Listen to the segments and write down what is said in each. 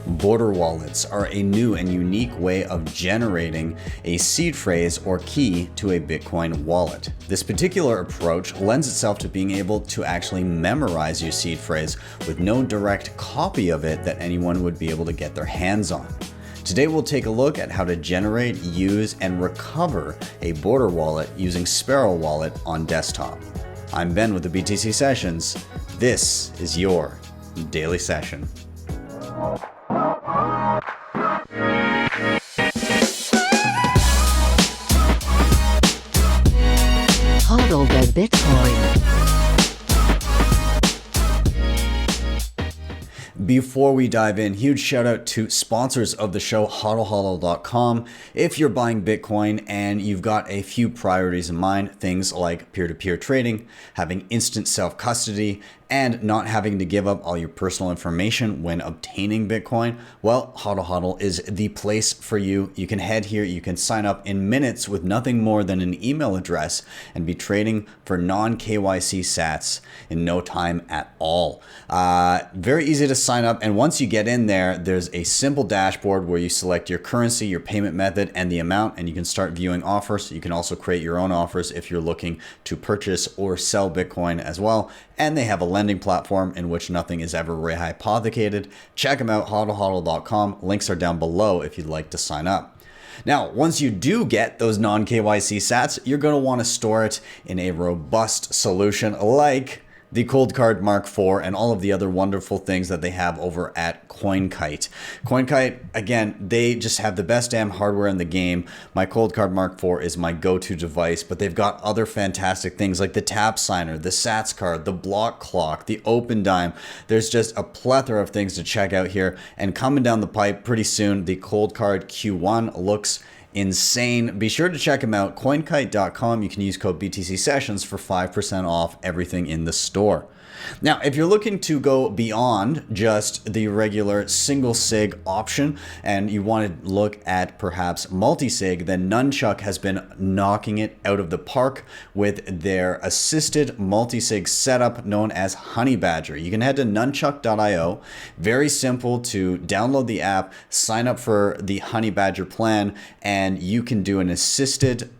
Border wallets are a new and unique way of generating a seed phrase or key to a Bitcoin wallet. This particular approach lends itself to being able to actually memorize your seed phrase with no direct copy of it that anyone would be able to get their hands on. Today we'll take a look at how to generate, use, and recover a Border wallet using Sparrow Wallet on desktop. I'm Ben with the BTC Sessions. This is your daily session. HODL the Bitcoin. Before we dive in, huge shout out to sponsors of the show, HodlHodl.com. If you're buying Bitcoin and you've got a few priorities in mind, things like peer-to-peer trading, having instant self-custody, and not having to give up all your personal information when obtaining Bitcoin, well, HodlHodl is the place for you. You can head here, you can sign up in minutes with nothing more than an email address and be trading for non-KYC sats in no time at all. Very easy to sign up, and once you get in there, there's a simple dashboard where you select your currency, your payment method, and the amount, and you can start viewing offers. You can also create your own offers if you're looking to purchase or sell Bitcoin as well. And they have a lending platform in which nothing is ever rehypothecated. Check them out, HodlHodl.com. Links are down below if you'd like to sign up. Now, once you do get those non-KYC sats, you're going to want to store it in a robust solution like the Cold Card Mark IV and all of the other wonderful things that they have over at NON-KYC. NON-KYC, again, they just have the best damn hardware in the game. My Cold Card Mark IV is my go-to device, but they've got other fantastic things like the Tap Signer, the Sats Card, the Block Clock, the Open Dime. There's just a plethora of things to check out here. And coming down the pipe pretty soon, the Cold Card Q1 looks insane. Be sure to check them out, coinkite.com. You can use code BTC Sessions for 5% off everything in the store. Now, if you're looking to go beyond just the regular single sig option and you want to look at perhaps multi-sig, then NON-KYC has been knocking it out of the park with their assisted multi-sig setup known as Honey Badger. You can head to nonchuck.io. Very simple to download the app, sign up for the Honey Badger plan, and you can do an assisted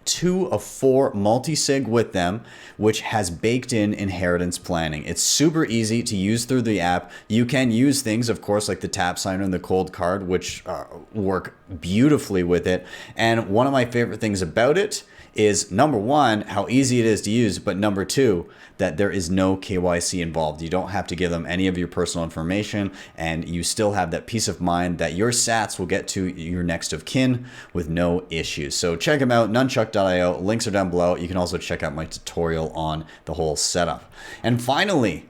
2 of 4 multi-sig with them, which has baked in inheritance planning. It's super easy to use through the app. You can use things, of course, like the Tap Signer and the Cold Card, which work beautifully with it. And one of my favorite things about it is, number one, how easy it is to use, but number two, that there is no KYC involved. You don't have to give them any of your personal information, and you still have that peace of mind that your sats will get to your next of kin with no issues. So check them out, nonchuck.io. Links are down below. You can also check out my tutorial on the whole setup. And finally,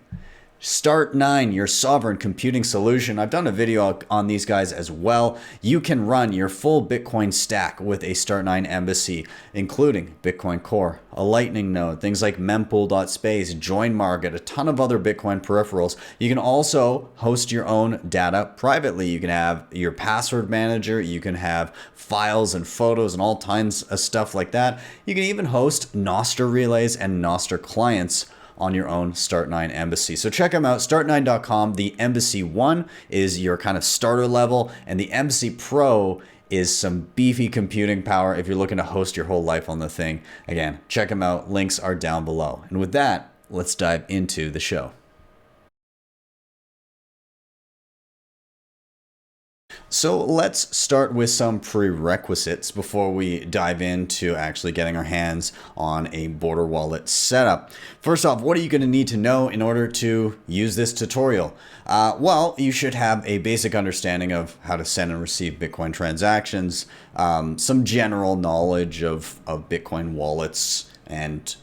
Start9, your sovereign computing solution. I've done a video on these guys as well. You can run your full Bitcoin stack with a Start9 embassy, including Bitcoin Core, a Lightning node, things like mempool.space, JoinMarket, a ton of other Bitcoin peripherals. You can also host your own data privately. You can have your password manager, you can have files and photos and all kinds of stuff like that. You can even host Nostr relays and Nostr clients on your own Start9 embassy. So check them out, start9.com. The Embassy 1 is your kind of starter level, and the Embassy Pro is some beefy computing power if you're looking to host your whole life on the thing. Again, check them out. Links are down below. And with that, let's dive into the show. So let's start with some prerequisites before we dive into actually getting our hands on a Border wallet setup. First off, what are you going to need to know in order to use this tutorial? Well, you should have a basic understanding of how to send and receive Bitcoin transactions, some general knowledge of Bitcoin wallets and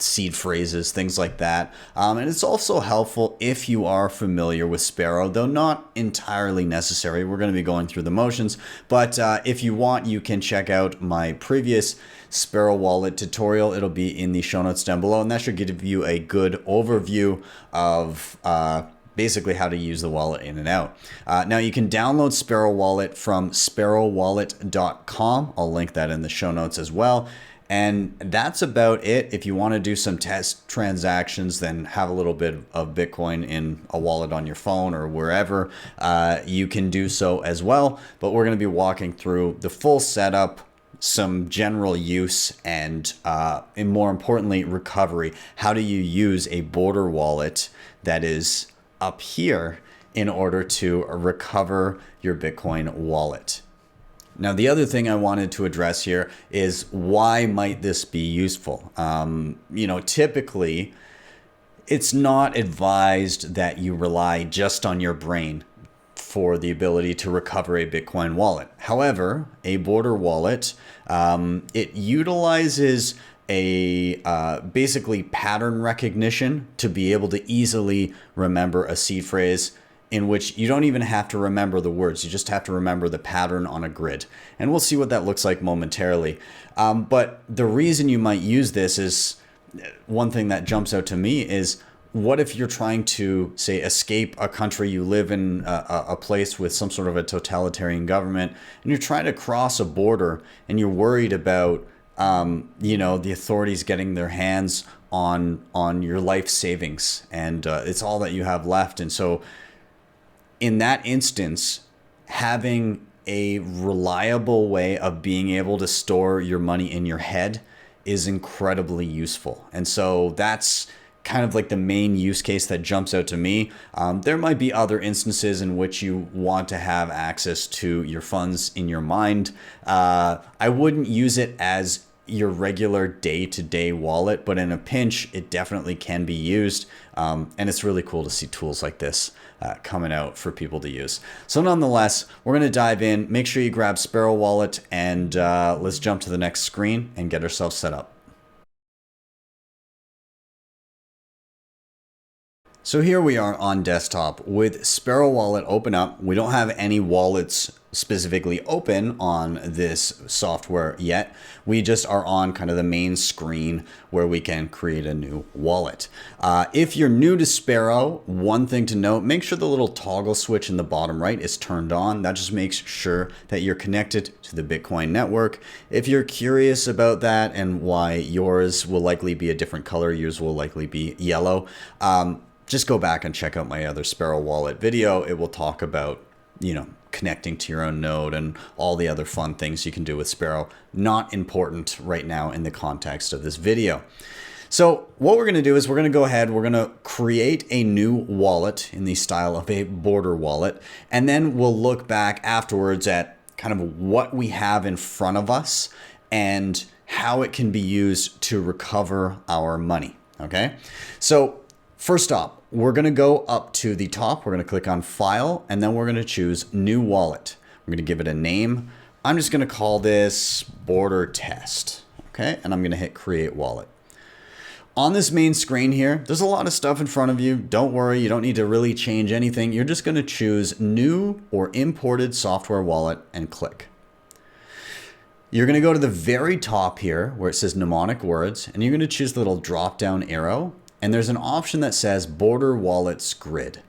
seed phrases, things like that. And it's also helpful if you are familiar with Sparrow, though not entirely necessary. We're going to be going through the motions, but if you want, you can check out my previous Sparrow Wallet tutorial. It'll be in the show notes down below, and that should give you a good overview of basically how to use the wallet in and out. Now you can download Sparrow Wallet from sparrowwallet.com. I'll link that in the show notes as well. And that's about it. If you want to do some test transactions, then have a little bit of Bitcoin in a wallet on your phone or wherever, you can do so as well. But we're going to be walking through the full setup, some general use, and more importantly, recovery. How do you use a border wallet that is up here in order to recover your Bitcoin wallet? Now, the other thing I wanted to address here is why might this be useful? Typically, it's not advised that you rely just on your brain for the ability to recover a Bitcoin wallet. However, a border wallet, it utilizes basically pattern recognition to be able to easily remember a seed phrase in which you don't even have to remember the words. You just have to remember the pattern on a grid. And we'll see what that looks like momentarily. But the reason you might use this is, one thing that jumps out to me is, what if you're trying to, say, escape a country, you live in a place with some sort of a totalitarian government, and you're trying to cross a border and you're worried about, the authorities getting their hands on your life savings, and it's all that you have left. And so in that instance, having a reliable way of being able to store your money in your head is incredibly useful. And so that's kind of like the main use case that jumps out to me. There might be other instances in which you want to have access to your funds in your mind. I wouldn't use it as your regular day-to-day wallet, but in a pinch, it definitely can be used. And it's really cool to see tools like this coming out for people to use. So nonetheless, we're going to dive in. Make sure you grab Sparrow Wallet, and let's jump to the next screen and get ourselves set up. So here we are on desktop with Sparrow Wallet open up. We don't have any wallets specifically open on this software yet. We just are on kind of the main screen where we can create a new wallet. If you're new to Sparrow, one thing to note, make sure the little toggle switch in the bottom right is turned on. That just makes sure that you're connected to the Bitcoin network. If you're curious about that and why yours will likely be a different color, yours will likely be yellow, just go back and check out my other Sparrow Wallet video. It will talk about, connecting to your own node and all the other fun things you can do with Sparrow. Not important right now in the context of this video. So what we're going to do is we're going to go ahead, we're going to create a new wallet in the style of a border wallet, and then we'll look back afterwards at kind of what we have in front of us and how it can be used to recover our money. Okay, so first up, we're going to go up to the top. We're going to click on File, and then we're going to choose New Wallet. We're going to give it a name. I'm just going to call this Border Test. Okay, and I'm going to hit Create Wallet. On this main screen here, there's a lot of stuff in front of you. Don't worry, you don't need to really change anything. You're just going to choose New or Imported Software Wallet and click. You're going to go to the very top here where it says mnemonic words, and you're going to choose the little drop-down arrow. And there's an option that says Border Wallets Grid.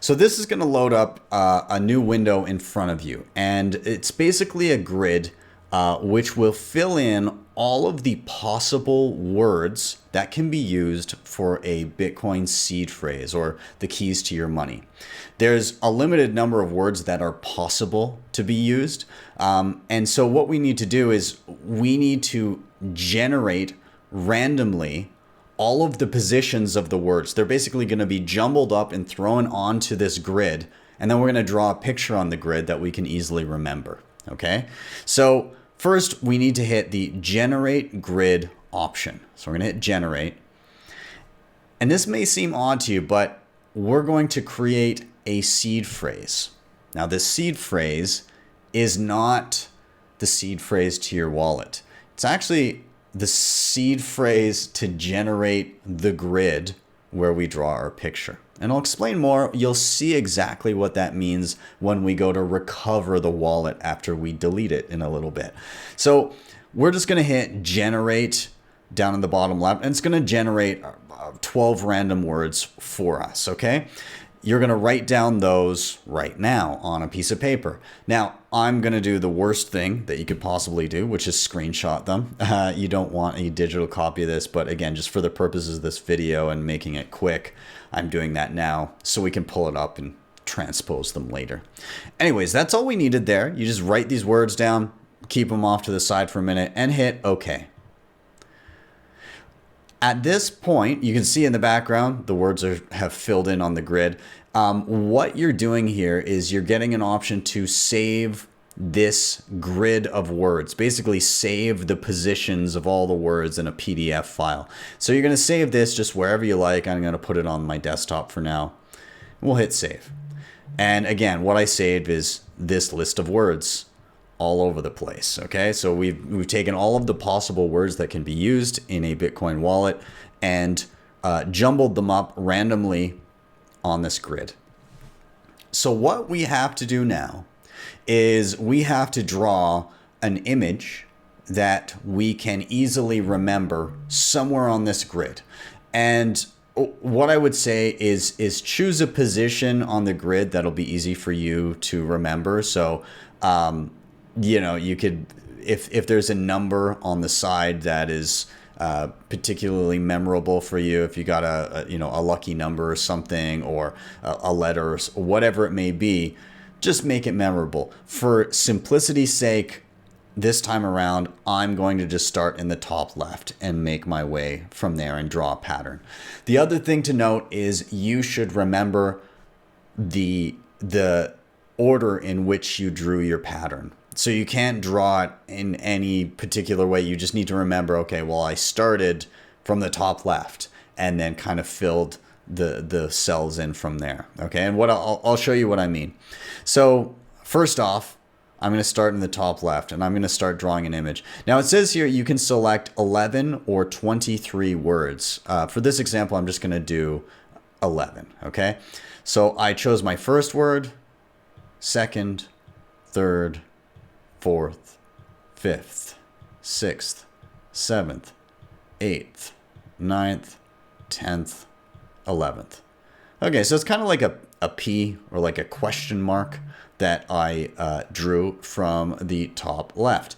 So this is going to load up a new window in front of you. And it's basically a grid which will fill in all of the possible words that can be used for a Bitcoin seed phrase or the keys to your money. There's a limited number of words that are possible to be used. And so what we need to do is we need to generate randomly all of the positions of the words. They're basically going to be jumbled up and thrown onto this grid. And then we're going to draw a picture on the grid that we can easily remember. Okay. So first we need to hit the generate grid option. So we're going to hit generate. And this may seem odd to you, but we're going to create a seed phrase. Now this seed phrase is not the seed phrase to your wallet. It's actually the seed phrase to generate the grid where we draw our picture. And I'll explain more. You'll see exactly what that means when we go to recover the wallet after we delete it in a little bit. So we're just going to hit generate down in the bottom left, and it's going to generate 12 random words for us. Okay. you're going to write down those right now on a piece of paper. Now, I'm going to do the worst thing that you could possibly do, which is screenshot them. You don't want a digital copy of this, but again, just for the purposes of this video and making it quick, I'm doing that now so we can pull it up and transpose them later. Anyways, that's all we needed there. You just write these words down, keep them off to the side for a minute, and hit OK. At this point, you can see in the background, the words have filled in on the grid. What you're doing here is you're getting an option to save this grid of words, basically save the positions of all the words in a PDF file. So you're going to save this just wherever you like. I'm going to put it on my desktop for now. We'll hit save. And again, what I saved is this list of words all over the place. Okay, so we've taken all of the possible words that can be used in a Bitcoin wallet and jumbled them up randomly on this grid. So what we have to do now is we have to draw an image that we can easily remember somewhere on this grid. And what I would say is choose a position on the grid that'll be easy for you to remember. So you know, you could, if there's a number on the side that is particularly memorable for you, if you got a lucky number or something, or a letter, or whatever it may be, just make it memorable. For simplicity's sake, this time around, I'm going to just start in the top left and make my way from there and draw a pattern. The other thing to note is you should remember the order in which you drew your pattern. So you can't draw it in any particular way. You just need to remember, okay, well, I started from the top left and then kind of filled the cells in from there. Okay, and what I'll show you what I mean. So first off, I'm going to start in the top left and I'm going to start drawing an image. Now it says here you can select 11 or 23 words. For this example, I'm just going to do 11. Okay, so I chose my first word, second, third, fourth, fifth, sixth, seventh, eighth, ninth, 10th, 11th. Okay, so it's kind of like a P or like a question mark that I drew from the top left.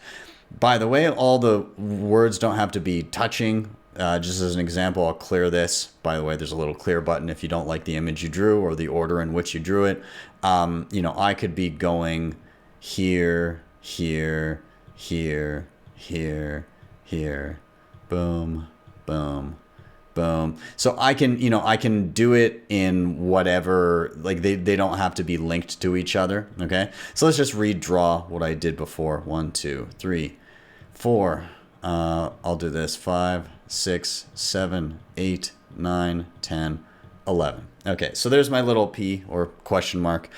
By the way, all the words don't have to be touching. Just as an example, I'll clear this. By the way, there's a little clear button if you don't like the image you drew or the order in which you drew it. You know, I could be going here, here, here, here, here, boom, boom, boom. So I can, you know, I can do it in whatever, like they don't have to be linked to each other. Okay, so let's just redraw what I did before. 1, 2, 3, 4. I'll do this. 5, 6, 7, 8, 9, 10, 11. Okay, so there's my little P or question mark.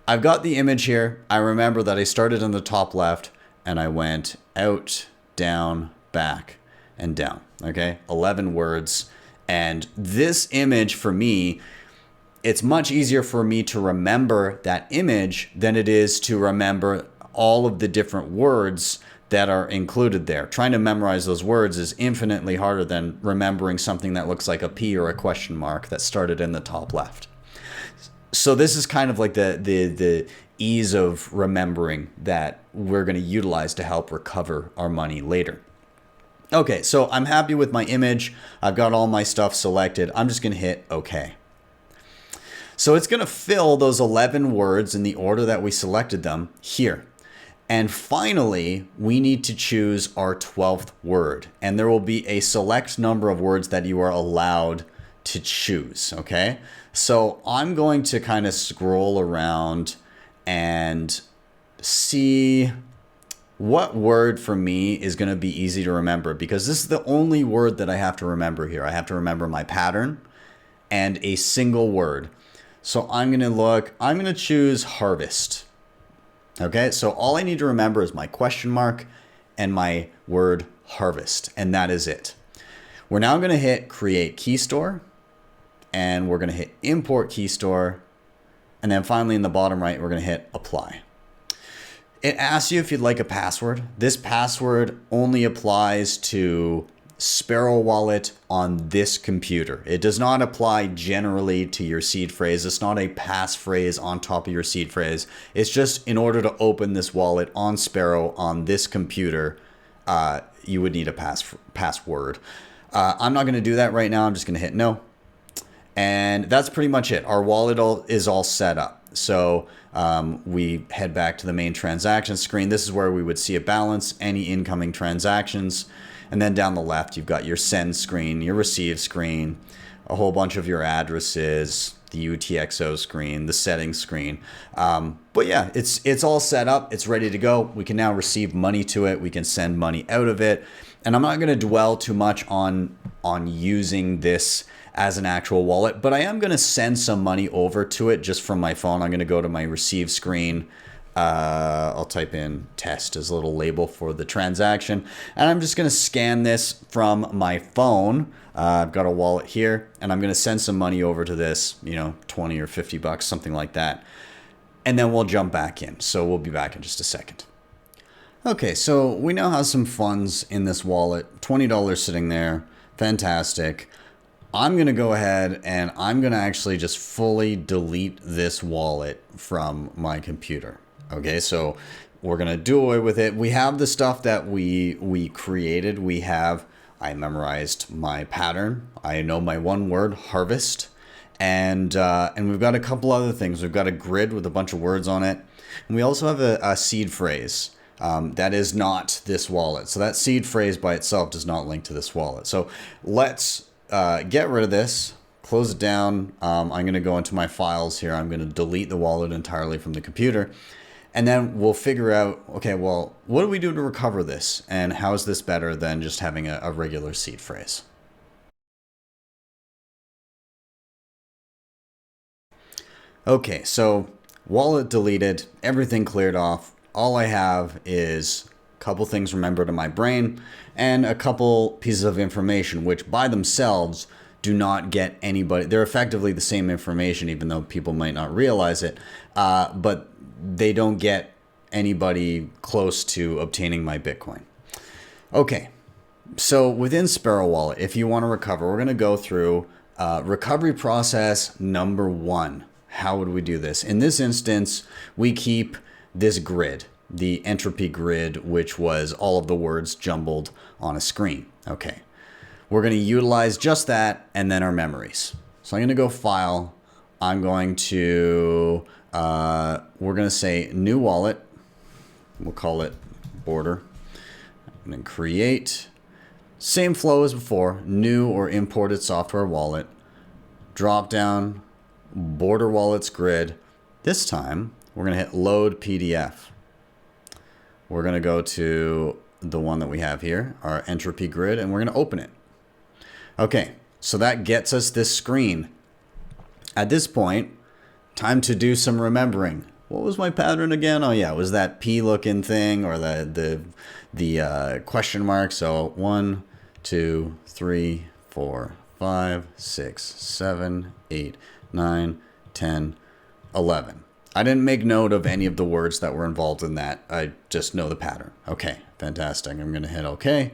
I've got the image here. I remember that I started in the top left and I went out, down, back, and down. Okay, 11 words. And this image for me, it's much easier for me to remember that image than it is to remember all of the different words that are included there. Trying to memorize those words is infinitely harder than remembering something that looks like a P or a question mark that started in the top left. So this is kind of like the ease of remembering that we're going to utilize to help recover our money later. Okay, so I'm happy with my image. I've got all my stuff selected. I'm just going to hit OK. So it's going to fill those 11 words in the order that we selected them here. And finally, we need to choose our 12th word. And there will be a select number of words that you are allowed to choose, okay? So I'm going to kind of scroll around and see what word for me is going to be easy to remember, because this is the only word that I have to remember here. I have to remember my pattern and a single word. So I'm going to look, I'm going to choose harvest. Okay, so all I need to remember is my question mark and my word harvest, and that is it. We're now going to hit create key store, and we're going to hit import key store, and then finally in the bottom right, we're going to hit apply. It asks you if you'd like a password. This password only applies to Sparrow Wallet on this computer. It does not apply generally to your seed phrase. It's not a passphrase on top of your seed phrase. It's just in order to open this wallet on Sparrow on this computer, you would need a password. I'm not going to do that right now. I'm just going to hit no. And that's pretty much it. Our wallet is all set up. So we head back to the main transaction screen. This is where we would see a balance, any incoming transactions. And then down the left, you've got your send screen, your receive screen, a whole bunch of your addresses, the UTXO screen, the settings screen. But yeah, it's all set up. It's ready to go. We can now receive money to it. We can send money out of it. And I'm not going to dwell too much on using this as an actual wallet, but I am going to send some money over to it just from my phone. I'm going to go to my receive screen. I'll type in test as a little label for the transaction. And I'm just going to scan this from my phone. I've got a wallet here and I'm going to send some money over to this, 20 or 50 bucks, something like that. And then we'll jump back in. So we'll be back in just a second. Okay, so we now have some funds in this wallet, $20 sitting there. Fantastic. I'm going to go ahead and I'm going to actually just fully delete this wallet from my computer. Okay, so we're going to do away with it. We have the stuff that we created. I memorized my pattern. I know my one word, harvest. And we've got a couple other things. We've got a grid with a bunch of words on it. And we also have a seed phrase that is not this wallet. So that seed phrase by itself does not link to this wallet. So let's get rid of this, close it down. I'm going to go into my files here. I'm going to delete the wallet entirely from the computer. And then we'll figure out, okay, well, what do we do to recover this? And how is this better than just having a regular seed phrase? Okay, so wallet deleted, everything cleared off. All I have is a couple things remembered in my brain and a couple pieces of information, which by themselves do not get anybody. They're effectively the same information, even though people might not realize it. But they don't get anybody close to obtaining my Bitcoin. Okay, so within Sparrow Wallet, if you want to recover, we're going to go through recovery process number 1. How would we do this? In this instance, we keep this grid, the entropy grid, which was all of the words jumbled on a screen. Okay, we're going to utilize just that and then our memories. So I'm going to go File. I'm going to... we're going to say new wallet. We'll call it border. And then create. Same flow as before. New or imported software wallet. Drop down. Border wallets grid. This time we're going to hit load PDF. We're going to go to the one that we have here, our entropy grid, and we're going to open it. Okay, so that gets us this screen. At this point, time to do some remembering. What was my pattern again? Oh yeah, it was that P looking thing or the question mark. So 1, 2, 3, 4, 5, 6, 7, 8, 9, 10, 11. I didn't make note of any of the words that were involved in that. I just know the pattern. Okay, fantastic. I'm going to hit OK.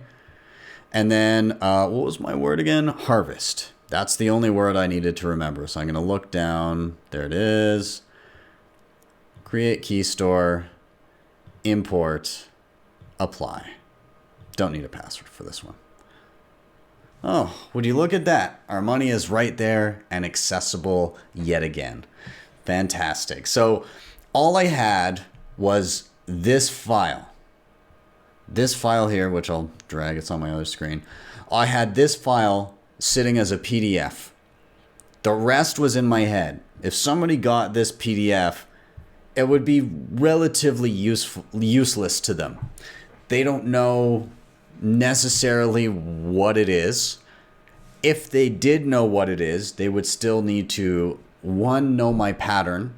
And then what was my word again? Harvest. That's the only word I needed to remember. So I'm going to look down. There it is. Create key store. Import. Apply. Don't need a password for this one. Oh, would you look at that? Our money is right there and accessible yet again. Fantastic. So all I had was this file. This file here, which I'll drag, it's on my other screen. I had this file sitting as a PDF. The rest was in my head. If somebody got this PDF, it would be relatively useless to them. They don't know necessarily what it is. If they did know what it is, they would still need to, 1, know my pattern,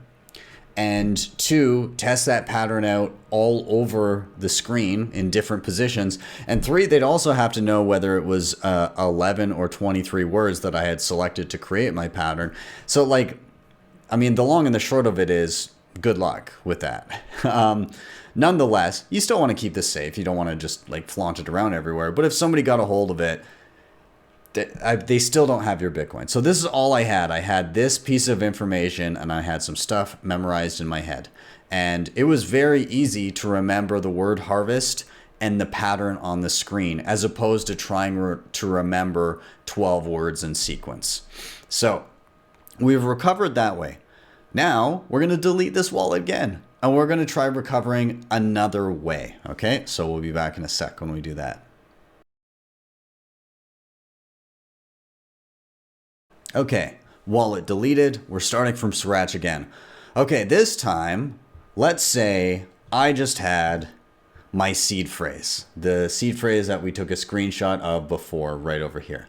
and 2, test that pattern out all over the screen in different positions. And 3, they'd also have to know whether it was 11 or 23 words that I had selected to create my pattern. So like, I mean, the long and the short of it is good luck with that. Nonetheless, you still want to keep this safe. You don't want to just like flaunt it around everywhere. But if somebody got a hold of it, they still don't have your Bitcoin. So this is all I had. I had this piece of information and I had some stuff memorized in my head. And it was very easy to remember the word harvest and the pattern on the screen, as opposed to trying to remember 12 words in sequence. So we've recovered that way. Now we're going to delete this wallet again, and we're going to try recovering another way. Okay, so we'll be back in a sec when we do that. Okay, wallet deleted. We're starting from scratch again. Okay, this time, let's say I just had my seed phrase, the seed phrase that we took a screenshot of before, right over here.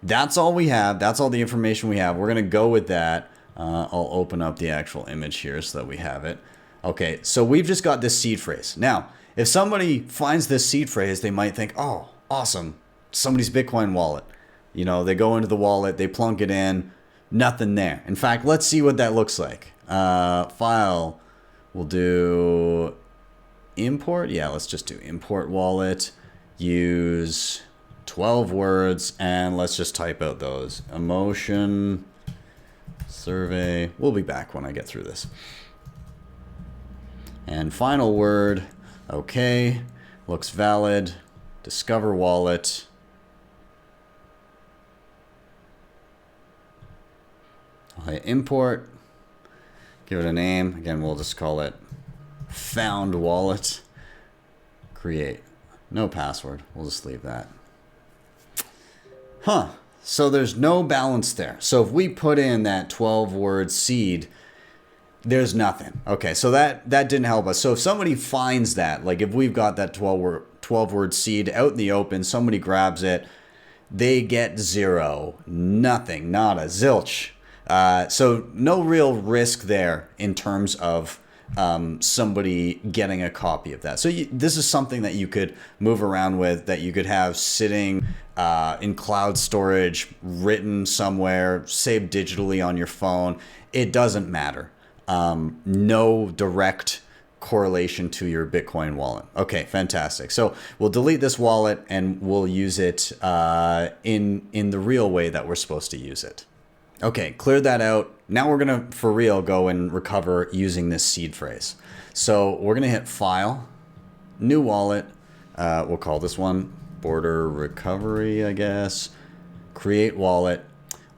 That's all we have. That's all the information we have. We're going to go with that. I'll open up the actual image here so that we have it. Okay, so we've just got this seed phrase. Now, if somebody finds this seed phrase, they might think, oh, awesome, somebody's Bitcoin wallet. You know, they go into the wallet, they plunk it in, nothing there. In fact, let's see what that looks like. File, we'll do import. Yeah, let's just do import wallet. Use 12 words, and let's just type out those. Emotion, survey. We'll be back when I get through this. And final word, okay, looks valid. Discover wallet. I'll hit import, give it a name. Again, we'll just call it found wallet. Create. No password. We'll just leave that. Huh. So there's no balance there. So if we put in that 12-word seed, there's nothing. Okay, so that didn't help us. So if somebody finds that, like if we've got that 12-word seed out in the open, somebody grabs it, they get zero, nothing, nada, zilch. So no real risk there in terms of somebody getting a copy of that. So this is something that you could move around with, that you could have sitting in cloud storage, written somewhere, saved digitally on your phone. It doesn't matter. No direct correlation to your Bitcoin wallet. Okay, fantastic. So we'll delete this wallet and we'll use it in the real way that we're supposed to use it. Okay, cleared that out. Now we're gonna, for real, go and recover using this seed phrase. So we're gonna hit File, New Wallet. We'll call this one Border Recovery, I guess. Create Wallet.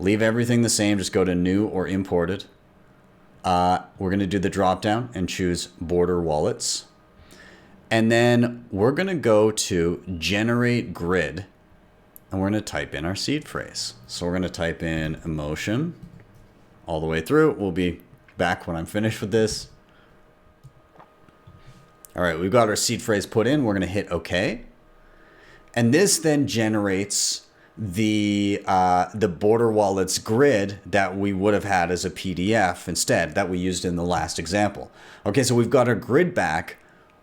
Leave everything the same. Just go to New or Imported. We're gonna do the drop down and choose Border Wallets. And then we're gonna go to Generate Grid. And we're going to type in our seed phrase. So we're going to type in emotion all the way through. We'll be back when I'm finished with this. All right, we've got our seed phrase put in. We're going to hit OK. And this then generates the Border Wallets grid that we would have had as a PDF instead, that we used in the last example. Okay, so we've got our grid back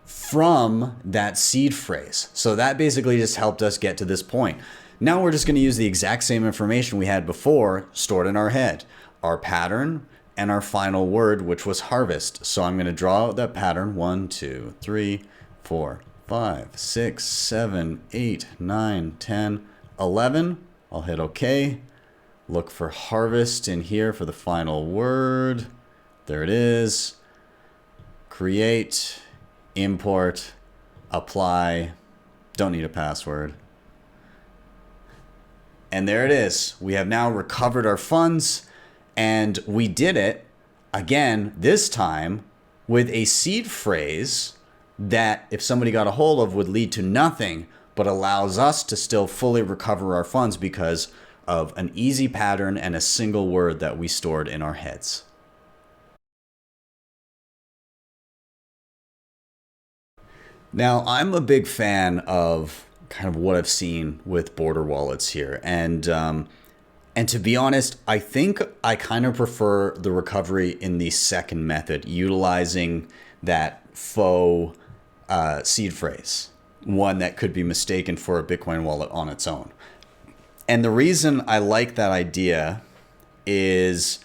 from that seed phrase. So that basically just helped us get to this point. Now we're just going to use the exact same information we had before stored in our head, our pattern and our final word, which was harvest. So I'm going to draw out that pattern. 1, 2, 3, 4, 5, 6, 7, 8, 9, 10, 11. I'll hit OK. Look for harvest in here for the final word. There it is. Create, import, apply. Don't need a password. And there it is. We have now recovered our funds, and we did it again, this time with a seed phrase that if somebody got a hold of would lead to nothing, but allows us to still fully recover our funds because of an easy pattern and a single word that we stored in our heads. Now, I'm a big fan of kind of what I've seen with border wallets here. And to be honest, I think I kind of prefer the recovery in the second method, utilizing that faux seed phrase, one that could be mistaken for a Bitcoin wallet on its own. And the reason I like that idea is,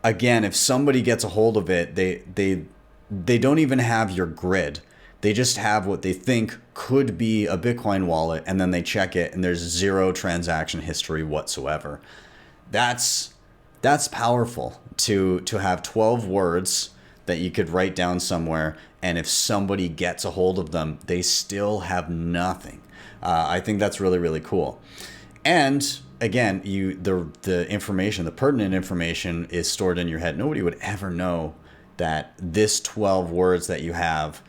again, if somebody gets a hold of it, they don't even have your grid. They just have what they think could be a Bitcoin wallet, and then they check it and there's zero transaction history whatsoever. That's powerful to have 12 words that you could write down somewhere, and if somebody gets a hold of them, they still have nothing. I think that's really, really cool. And again, the information, the pertinent information is stored in your head. Nobody would ever know that this 12 words that you have,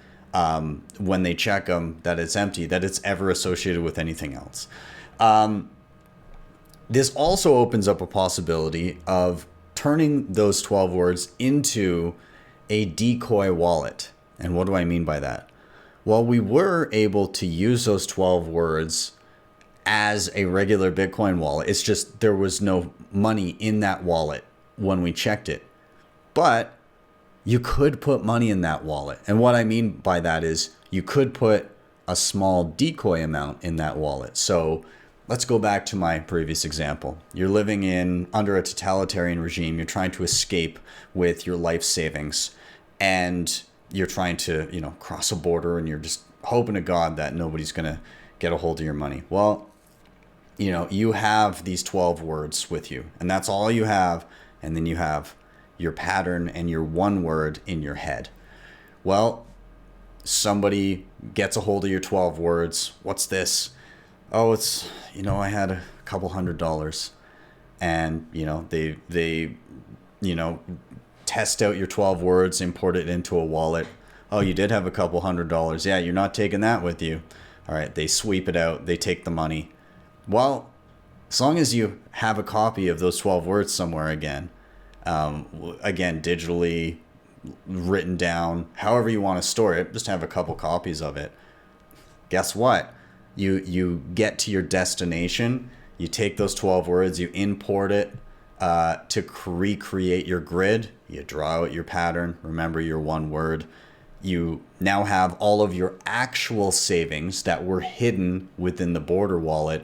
when they check them, that it's empty, that it's ever associated with anything else. This also opens up a possibility of turning those 12 words into a decoy wallet. And what do I mean by that? Well, we were able to use those 12 words as a regular Bitcoin wallet. It's just there was no money in that wallet when we checked it. But you could put money in that wallet. And what I mean by that is you could put a small decoy amount in that wallet. So let's go back to my previous example. You're living under a totalitarian regime. You're trying to escape with your life savings, and you're trying to, cross a border, and you're just hoping to God that nobody's going to get a hold of your money. Well, you have these 12 words with you, and that's all you have. And then you have your pattern and your one word in your head. Well, somebody gets a hold of your 12 words. What's this? Oh, it's, I had a couple $100, and, they test out your 12 words, import it into a wallet. Oh, you did have a couple $100. Yeah, you're not taking that with you. All right, they sweep it out. They take the money. Well, as long as you have a copy of those 12 words somewhere again, digitally written down, however you want to store it, just have a couple copies of it. Guess what? You get to your destination, you take those 12 words, you import it to recreate your grid, you draw out your pattern, remember your one word. You now have all of your actual savings that were hidden within the border wallet,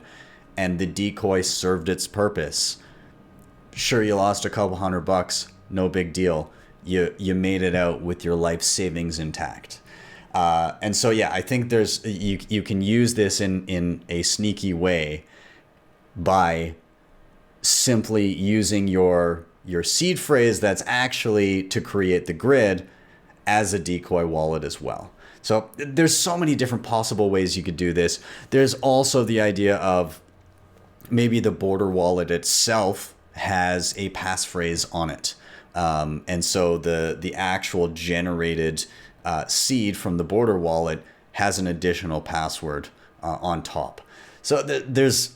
and the decoy served its purpose. Sure, you lost a couple $100, no big deal. You made it out with your life savings intact. And so, yeah, I think you can use this in a sneaky way by simply using your seed phrase that's actually to create the grid as a decoy wallet as well. So there's so many different possible ways you could do this. There's also the idea of maybe the border wallet itself has a passphrase on it. And so the actual generated seed from the border wallet has an additional password on top. So there's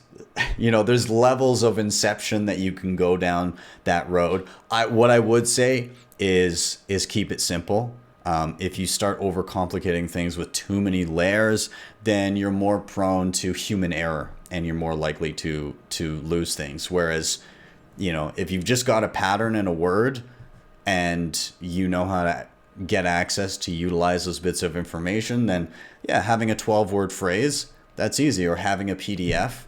levels of inception that you can go down that road. What I would say is keep it simple. If you start overcomplicating things with too many layers, then you're more prone to human error, and you're more likely to lose things. Whereas, if you've just got a pattern and a word, and you know how to get access to utilize those bits of information, then yeah, having a 12-word phrase, that's easy. Or having a PDF,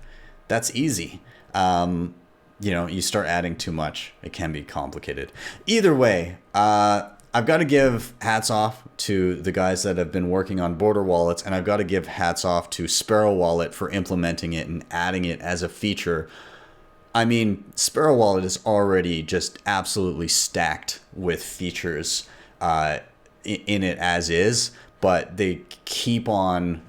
that's easy. You start adding too much, it can be complicated. Either way, I've got to give hats off to the guys that have been working on border wallets, and I've got to give hats off to Sparrow Wallet for implementing it and adding it as a feature. I mean, Sparrow Wallet is already just absolutely stacked with features in it as is, but they keep on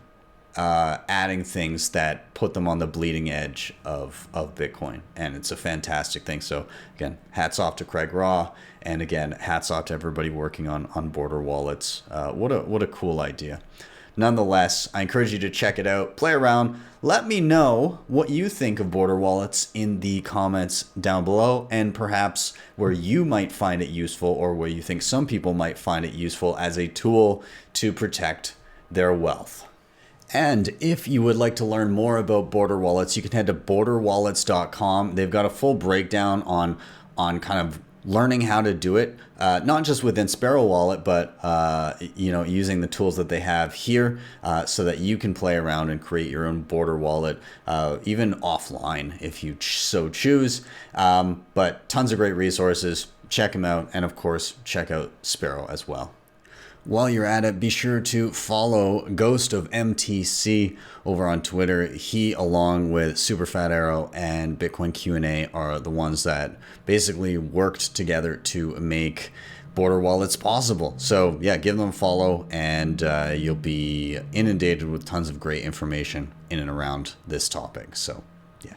adding things that put them on the bleeding edge of Bitcoin, and it's a fantastic thing. So again, hats off to Craig Raw, and again, hats off to everybody working on border wallets. What a cool idea. Nonetheless, I encourage you to check it out, play around. Let me know what you think of border wallets in the comments down below, and perhaps where you might find it useful, or where you think some people might find it useful as a tool to protect their wealth. And if you would like to learn more about border wallets, you can head to borderwallets.com. They've got a full breakdown on kind of learning how to do it, not just within Sparrow Wallet, but using the tools that they have here, so that you can play around and create your own border wallet, even offline if you so choose. But tons of great resources. Check them out, and of course, check out Sparrow as well. While you're at it, be sure to follow Ghost of MTC over on Twitter. He, along with Superfat Arrow and Bitcoin Q&A, are the ones that basically worked together to make border wallets possible. So yeah, give them a follow and you'll be inundated with tons of great information in and around this topic. So yeah.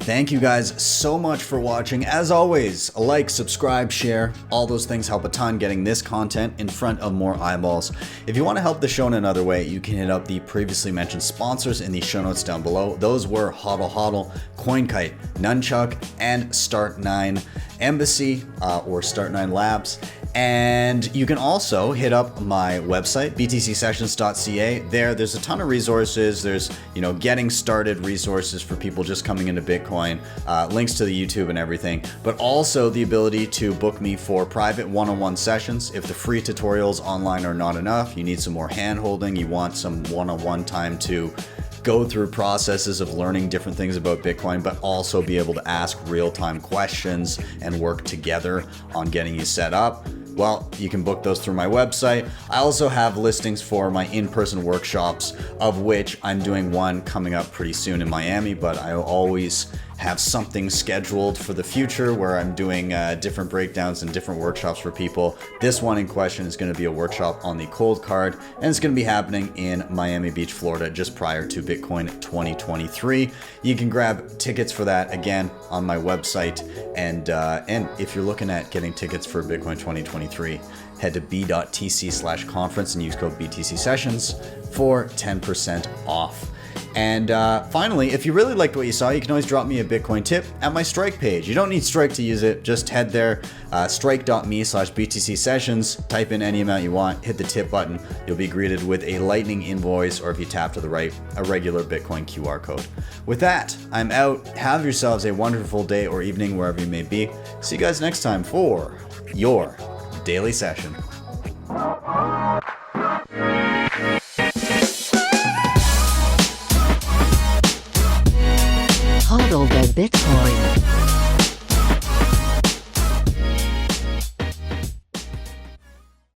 Thank you guys so much for watching. As always, a like, subscribe, share, all those things help a ton getting this content in front of more eyeballs. If you want to help the show in another way, you can hit up the previously mentioned sponsors in the show notes down below. Those were HodlHodl, CoinKite, Nunchuck, and Start9 Embassy or Start9 Labs. And you can also hit up my website, btcsessions.ca. There's a ton of resources. There's, getting started resources for people just coming into Bitcoin, links to the YouTube and everything, but also the ability to book me for private one-on-one sessions. If the free tutorials online are not enough, you need some more hand-holding, you want some one-on-one time to go through processes of learning different things about Bitcoin, but also be able to ask real-time questions and work together on getting you set up. Well, you can book those through my website. I also have listings for my in-person workshops, of which I'm doing one coming up pretty soon in Miami, but I always have something scheduled for the future where I'm doing different breakdowns and different workshops for people. This one in question is going to be a workshop on the cold card, and it's going to be happening in Miami Beach, Florida, just prior to Bitcoin 2023. You can grab tickets for that again on my website, and if you're looking at getting tickets for Bitcoin 2023, head to b.tc/conference and use code BTC Sessions for 10% off. And finally, if you really liked what you saw, you can always drop me a Bitcoin tip at my Strike page. You don't need Strike to use it. Just head there, strike.me/BTC Sessions, type in any amount you want, hit the tip button. You'll be greeted with a Lightning invoice, or if you tap to the right, a regular Bitcoin QR code. With that, I'm out. Have yourselves a wonderful day or evening wherever you may be. See you guys next time for your daily session. HodlHodl Bitcoin.